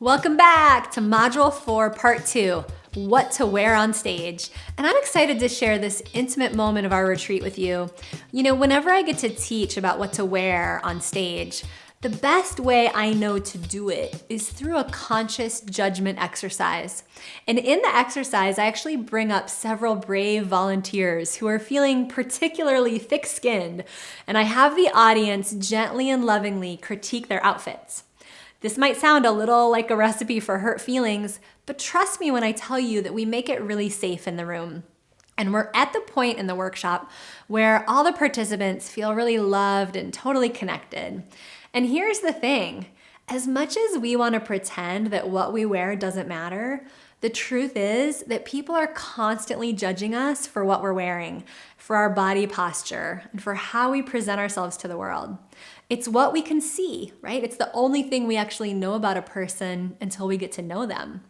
Welcome back to Module 4, Part 2, What to Wear on Stage. And I'm excited to share this intimate moment of our retreat with you. You know, whenever I get to teach about what to wear on stage, the best way I know to do it is through a conscious judgment exercise. And in the exercise, I actually bring up several brave volunteers who are feeling particularly thick-skinned, and I have the audience gently and lovingly critique their outfits. This might sound a little like a recipe for hurt feelings, but trust me when I tell you that we make it really safe in the room. And we're at the point in the workshop where all the participants feel really loved and totally connected. And here's the thing, as much as we want to pretend that what we wear doesn't matter, the truth is that people are constantly judging us for what we're wearing, for our body posture, and for how we present ourselves to the world. It's what we can see, right? It's the only thing we actually know about a person until we get to know them.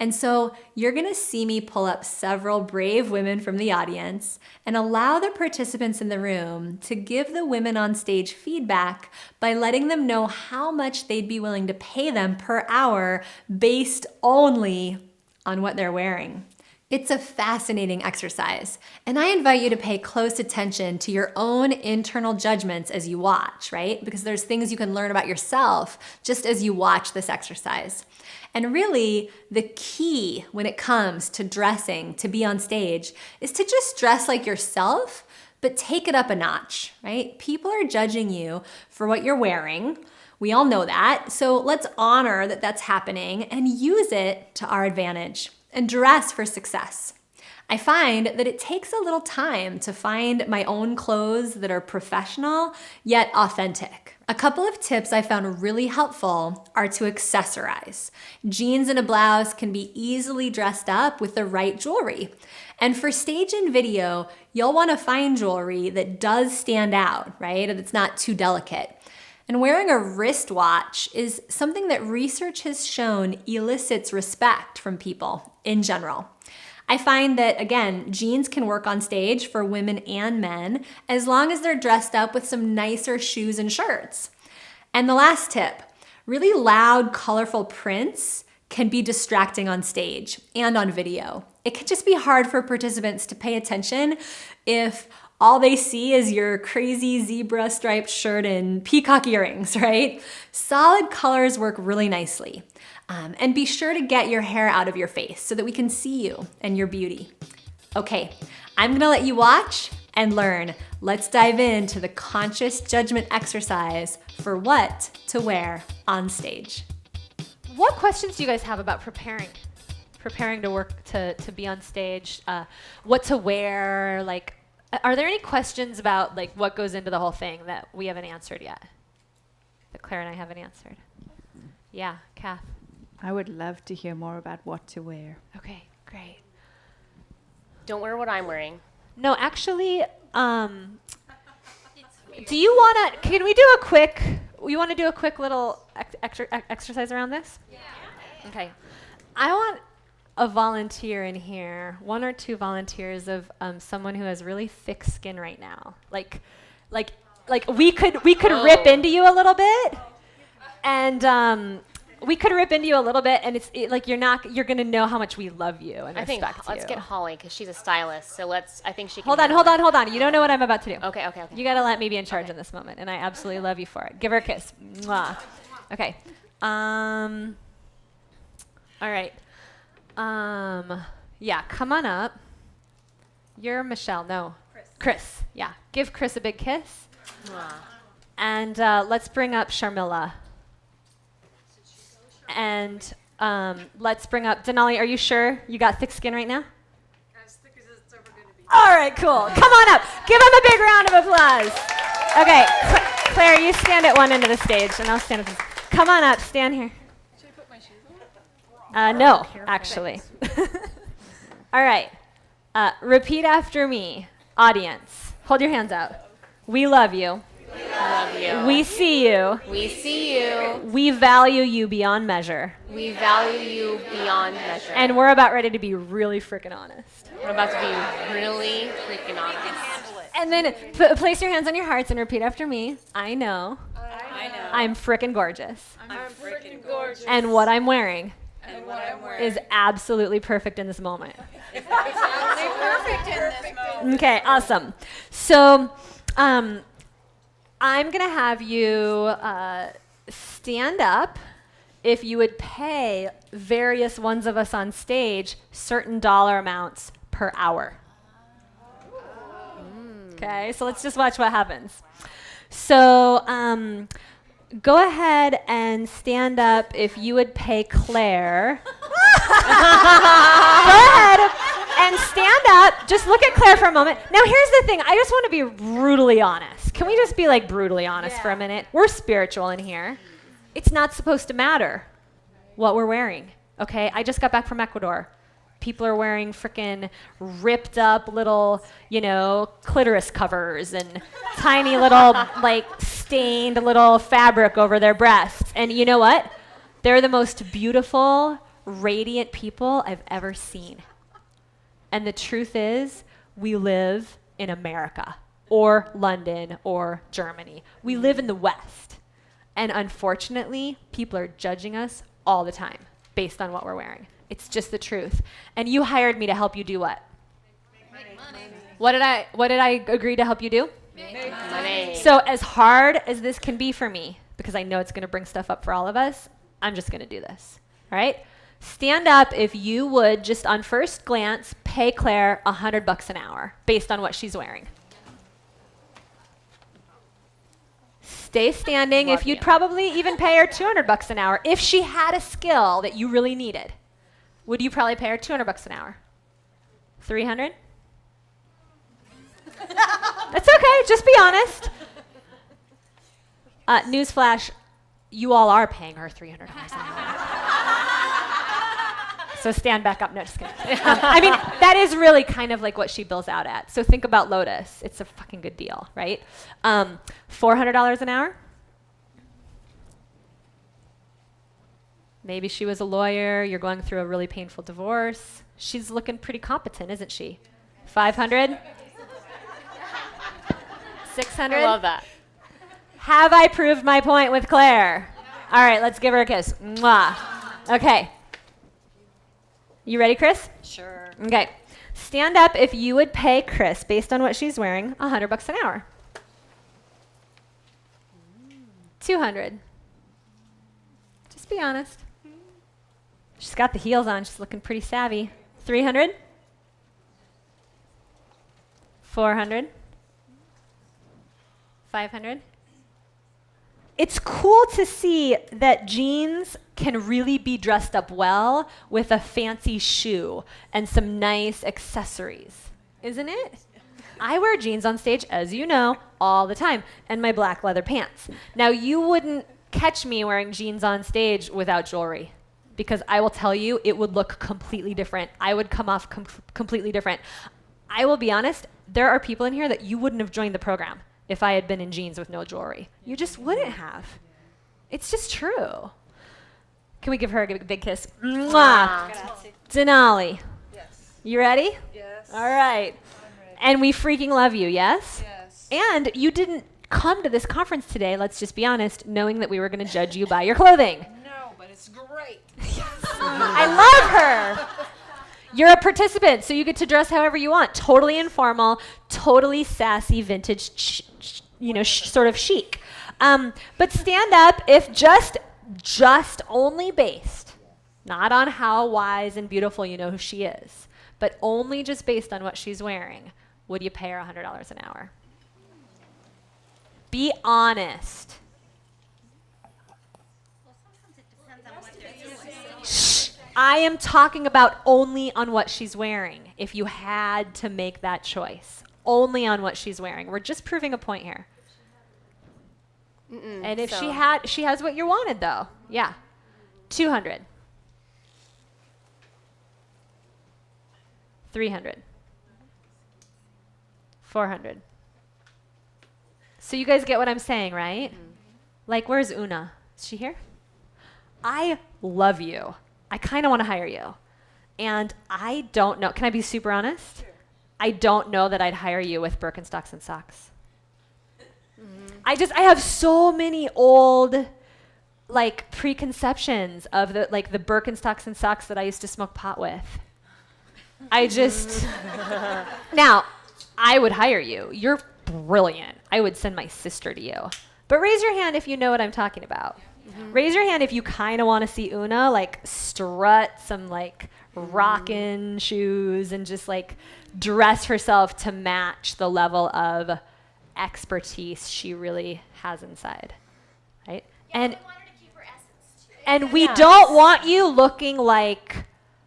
And so you're gonna see me pull up several brave women from the audience and allow the participants in the room to give the women on stage feedback by letting them know how much they'd be willing to pay them per hour based only on what they're wearing. It's a fascinating exercise, and I invite you to pay close attention to your own internal judgments as you watch, right? Because there's things you can learn about yourself just as you watch this exercise. And really, the key when it comes to dressing, to be on stage, is to just dress like yourself, but take it up a notch, right? People are judging you for what you're wearing. We all know that, so let's honor that that's happening and use it to our advantage. And dress for success. I find that it takes a little time to find my own clothes that are professional yet authentic. A couple of tips I found really helpful are to accessorize. Jeans and a blouse can be easily dressed up with the right jewelry. And for stage and video, you'll want to find jewelry that does stand out, right? And it's not too delicate. And wearing a wristwatch is something that research has shown elicits respect from people in general. I find that, again, jeans can work on stage for women and men as long as they're dressed up with some nicer shoes and shirts. And the last tip, really loud, colorful prints can be distracting on stage and on video. It can just be hard for participants to pay attention if all they see is your crazy zebra striped shirt and peacock earrings, right? Solid colors work really nicely. And be sure to get your hair out of your face so that we can see you and your beauty. Okay, I'm gonna let you watch and learn. Let's dive into the conscious judgment exercise for what to wear on stage. What questions do you guys have about preparing to work, to be on stage? What to wear, like, are there any questions about like what goes into the whole thing that we haven't answered yet? That Claire and I haven't answered. Yeah, Kath. I would love to hear more about what to wear. Okay, great. Don't wear what I'm wearing. No, actually, do you wanna? Can we do a quick? You want to do a quick little exercise around this? Yeah. Okay. I want a volunteer in here, one or two volunteers of someone who has really thick skin right now. Like we could rip into you a little bit, and we could rip into you a little bit, and it's like you're gonna know how much we love you and respect you. Let's get Holly because she's a stylist. So I think she can. Hold on. You don't know what I'm about to do. Okay. You gotta let me be in charge in this moment, and I absolutely love you for it. Give her a kiss. Mwah. Okay. All right. Yeah, come on up. You're Michelle. No. Chris. Yeah. Give Chris a big kiss. Mwah. And let's bring up Sharmila. And let's bring up Denali. Are you sure you got thick skin right now? As thick as it's ever going to be. All right, cool. Come on up. Give him a big round of applause. Okay, Claire, you stand at one end of the stage, and I'll stand at this. Come on up. Stand here. Should I put my shoes on? No, actually. All right. Repeat after me. Audience, hold your hands out. We love you. We love you. We see you. We see you. We value you beyond measure. We value you beyond measure. And we're about ready to be really freaking honest. we're about to be really freaking honest. And then place your hands on your hearts and repeat after me. I know. I'm frickin' gorgeous. I'm freaking gorgeous. And what I'm wearing And what I'm wearing is absolutely perfect in this moment. is perfect in this moment. Okay, awesome. So I'm going to have you stand up if you would pay various ones of us on stage certain dollar amounts per hour. Okay, so let's just watch what happens. So go ahead and stand up if you would pay Claire. Go ahead and stand up. Just look at Claire for a moment. Now, here's the thing. I just want to be brutally honest. Can we just be like brutally honest for a minute? We're spiritual in here. It's not supposed to matter what we're wearing, okay? I just got back from Ecuador. People are wearing frickin' ripped up little, clitoris covers and tiny little, stained little fabric over their breasts. And you know what? They're the most beautiful, radiant people I've ever seen. And the truth is, we live in America or London or Germany. We live in the West. And unfortunately, people are judging us all the time based on what we're wearing. It's just the truth. And you hired me to help you do what? Make money. What did I agree to help you do? Make Money. So as hard as this can be for me, because I know it's going to bring stuff up for all of us, I'm just going to do this. All right? Stand up if you would, just on first glance, pay Claire $100 an hour based on what she's wearing. Stay standing if you'd probably even pay her $200 an hour. If she had a skill that you really needed, would you probably pay her $200 an hour? 300? That's okay, just be honest. Newsflash, you all are paying her $300 an hour. So stand back up. No, just kidding. I mean, that is really kind of like what she bills out at. So think about Lotus. It's a fucking good deal, right? $400 an hour? Maybe she was a lawyer. You're going through a really painful divorce. She's looking pretty competent, isn't she? 500? 600? I love that. Have I proved my point with Claire? All right, let's give her a kiss. Mwah. Okay. You ready, Chris? Sure. Okay. Stand up if you would pay Chris, based on what she's wearing, $100 an hour. 200. Just be honest. She's got the heels on. She's looking pretty savvy. 300. 400. 500. It's cool to see that jeans can really be dressed up well with a fancy shoe and some nice accessories, isn't it? I wear jeans on stage, as you know, all the time, and my black leather pants. Now, you wouldn't catch me wearing jeans on stage without jewelry, because I will tell you, it would look completely different. I would come off completely different. I will be honest, there are people in here that you wouldn't have joined the program if I had been in jeans with no jewelry. You just wouldn't have. It's just true. Can we give her a big kiss? Mwah. Denali. Yes. You ready? Yes. All right. And we freaking love you, yes? Yes. And you didn't come to this conference today, let's just be honest, knowing that we were going to judge you by your clothing. No, but it's great. I love her. You're a participant, so you get to dress however you want. Totally informal, totally sassy, vintage, sort of chic. But stand up if just only based, not on how wise and beautiful you know who she is, but only just based on what she's wearing, would you pay her $100 an hour? Be honest. Shh. I am talking about only on what she's wearing. If you had to make that choice, only on what she's wearing. We're just proving a point here. And if she has what you wanted though. Yeah. 200. 300. 400. So you guys get what I'm saying, right? Like, where's Una? Is she here? I love you. I kind of want to hire you. And I don't know. Can I be super honest? Sure. I don't know that I'd hire you with Birkenstocks and socks. I have so many old like preconceptions of the Birkenstocks and socks that I used to smoke pot with. I just now I would hire you. You're brilliant. I would send my sister to you. But raise your hand if you know what I'm talking about. Raise your hand if you kind of want to see Una like strut some like rockin' shoes and just like dress herself to match the level of expertise she really has inside, right? And we don't want you looking like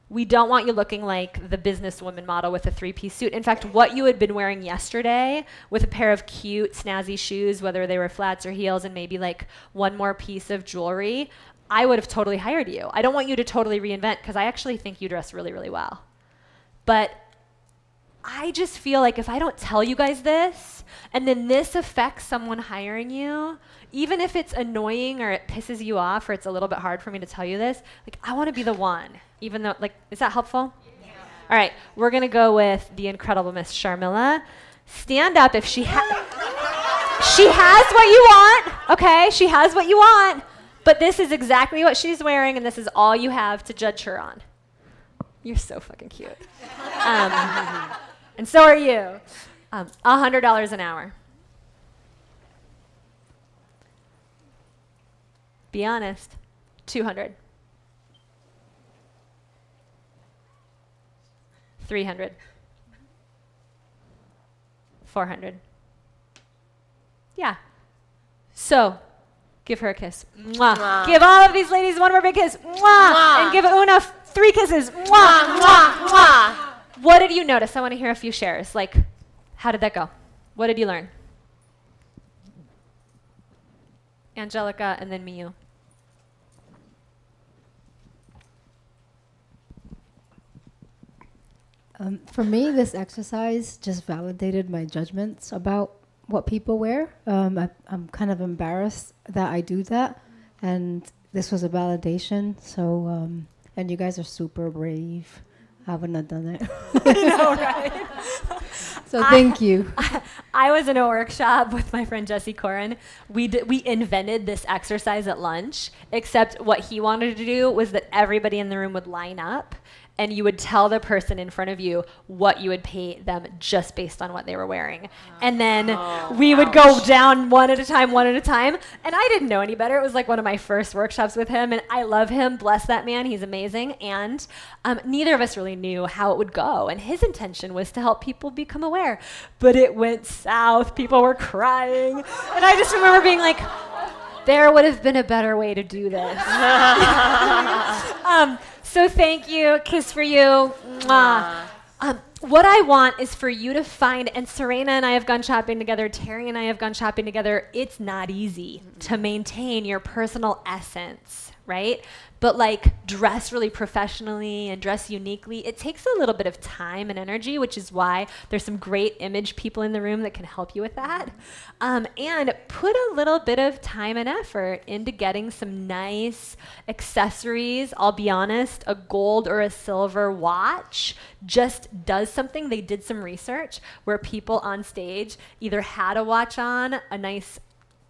the businesswoman model with a 3-piece suit. In fact, what you had been wearing yesterday with a pair of cute, snazzy shoes, whether they were flats or heels, and maybe like one more piece of jewelry, I would have totally hired you. I don't want you to totally reinvent because I actually think you dress really, really well. But I just feel like if I don't tell you guys this, and then this affects someone hiring you, even if it's annoying or it pisses you off or it's a little bit hard for me to tell you this, like I want to be the one, even though, like, is that helpful? Yeah. All right, we're going to go with the incredible Miss Sharmila. Stand up if she has what you want, okay? She has what you want, but this is exactly what she's wearing and this is all you have to judge her on. You're so fucking cute. And so are you. $100 an hour. Be honest. 200. 300. 400. Yeah. So, give her a kiss. Mwah. Mwah. Give all of these ladies one more big kiss. Mwah. Mwah. And give Una 3 kisses. Mwah. Mwah. Mwah. What did you notice? I want to hear a few shares. Like, how did that go? What did you learn? Angelica and then Miyu. For me, this exercise just validated my judgments about what people wear. I'm kind of embarrassed that I do that, and this was a validation. So, and you guys are super brave. I wouldn't have done it. I know, right? So thank you. I was in a workshop with my friend Jesse Corin. We invented this exercise at lunch, except what he wanted to do was that everybody in the room would line up and you would tell the person in front of you what you would pay them just based on what they were wearing. And then we would go down one at a time. And I didn't know any better. It was like one of my first workshops with him. And I love him. Bless that man. He's amazing. And neither of us really knew how it would go. And his intention was to help people become aware. But it went south. People were crying. And I just remember being like, there would have been a better way to do this. So thank you. Kiss for you. Mwah. What I want is for you to find, and Serena and I have gone shopping together, Terry and I have gone shopping together. It's not easy to maintain your personal essence, right? But like dress really professionally and dress uniquely. It takes a little bit of time and energy, which is why there's some great image people in the room that can help you with that. And put a little bit of time and effort into getting some nice accessories. I'll be honest, a gold or a silver watch just does something. They did some research where people on stage either had a watch on, a nice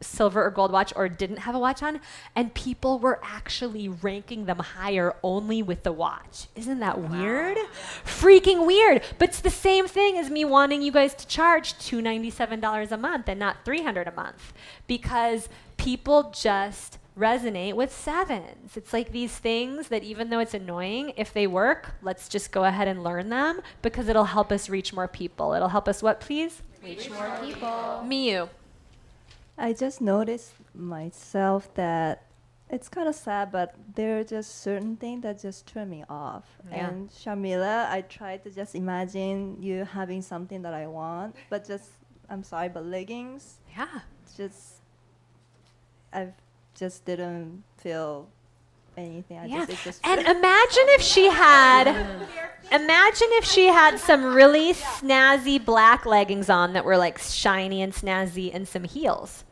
silver or gold watch, or didn't have a watch on, and people were actually ranking them higher only with the watch. Isn't that weird? Freaking weird. But it's the same thing as me wanting you guys to charge $297 a month and not $300 a month, because people just resonate with sevens. It's like these things that even though it's annoying, if they work, let's just go ahead and learn them, because it'll help us reach more people. It'll help us what, please? Reach more people. Miyu. I just noticed myself that it's kind of sad, but there are just certain things that just turn me off. Yeah. And Sharmila, I tried to just imagine you having something that I want, but just, I'm sorry, but leggings, Yeah. I just didn't feel anything. It just And imagine if she had some really snazzy black leggings on that were like shiny and snazzy and some heels.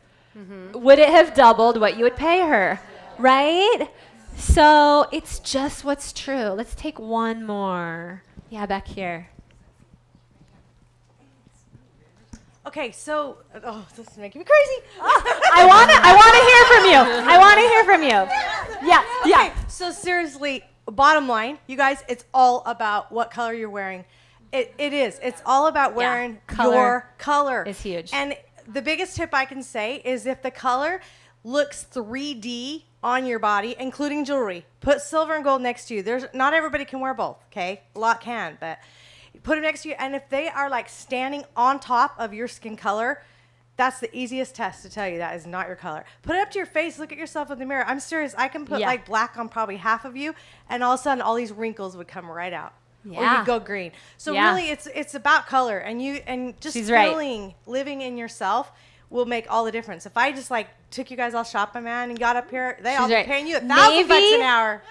Would it have doubled what you would pay her? Right? So it's just what's true. Let's take one more. Yeah, back here. Okay, so this is making me crazy. I want to hear from you. Yeah. Okay, so seriously, bottom line, you guys, it's all about what color you're wearing. It is. It's all about wearing your color. Is huge. And the biggest tip I can say is if the color looks 3D on your body, including jewelry, put silver and gold next to you. There's not everybody can wear both, okay? A lot can, but put them next to you. And if they are like standing on top of your skin color, that's the easiest test to tell you that is not your color. Put it up to your face. Look at yourself in the mirror. I'm serious. I can put like black on probably half of you, and all of a sudden all these wrinkles would come right out. Or you go green. So really, it's about color, and just living in yourself will make all the difference. If I just like took you guys all shopping, man, and got up here, they all be paying you $1,000 an hour.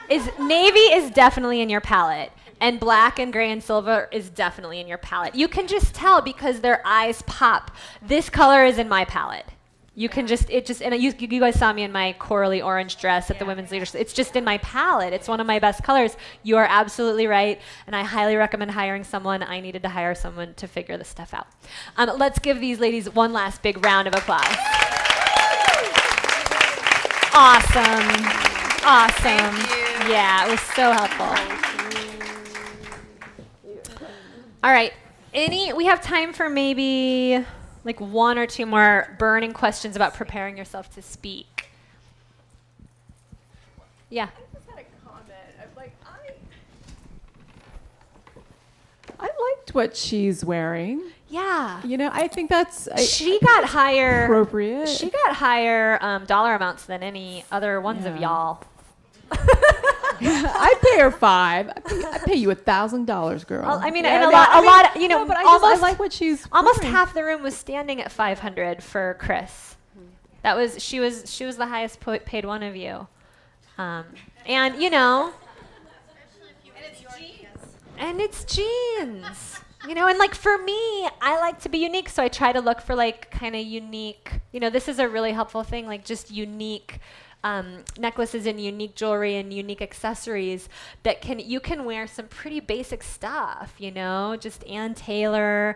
Navy is definitely in your palette, and black and gray and silver is definitely in your palette. You can just tell because their eyes pop. This color is in my palette. You can you guys saw me in my corally orange dress at the women's leadership. It's just in my palette. It's one of my best colors. You are absolutely right, and I highly recommend hiring someone. I needed to hire someone to figure this stuff out. Let's give these ladies one last big round of applause. Awesome. Yeah, it was so helpful. All right, we have time for maybe like one or two more burning questions about preparing yourself to speak. Yeah. I just had a comment. I liked what she's wearing. Yeah. You know, I think that's she got higher appropriate. She got higher dollar amounts than any other ones of y'all. I'd pay her $5. I'd pay you $1,000, girl. Well, I mean, and a lot. You know, but I like what she's almost wearing. half the room was standing at $500 for Chris. That was she was the highest paid one of you, and you know, and it's jeans. You know, and like for me, I like to be unique, so I try to look for like kind of unique. You know, this is a really helpful thing, like just unique. Necklaces and unique jewelry and unique accessories that you can wear some pretty basic stuff, you know, just Ann Taylor,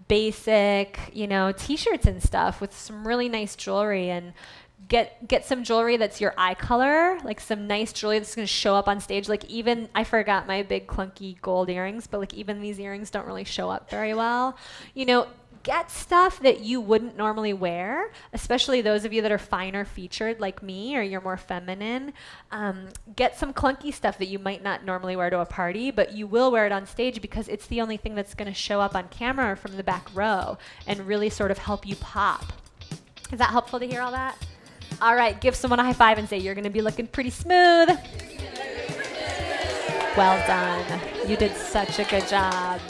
basic, you know, t-shirts and stuff with some really nice jewelry, and get some jewelry that's your eye color, like some nice jewelry that's going to show up on stage. Like even, I forgot my big clunky gold earrings, but like even these earrings don't really show up very well, you know. Get stuff that you wouldn't normally wear, especially those of you that are finer featured like me or you're more feminine. Get some clunky stuff that you might not normally wear to a party, but you will wear it on stage because it's the only thing that's going to show up on camera or from the back row and really sort of help you pop. Is that helpful to hear all that? All right, give someone a high five and say, you're going to be looking pretty smooth. Well done. You did such a good job.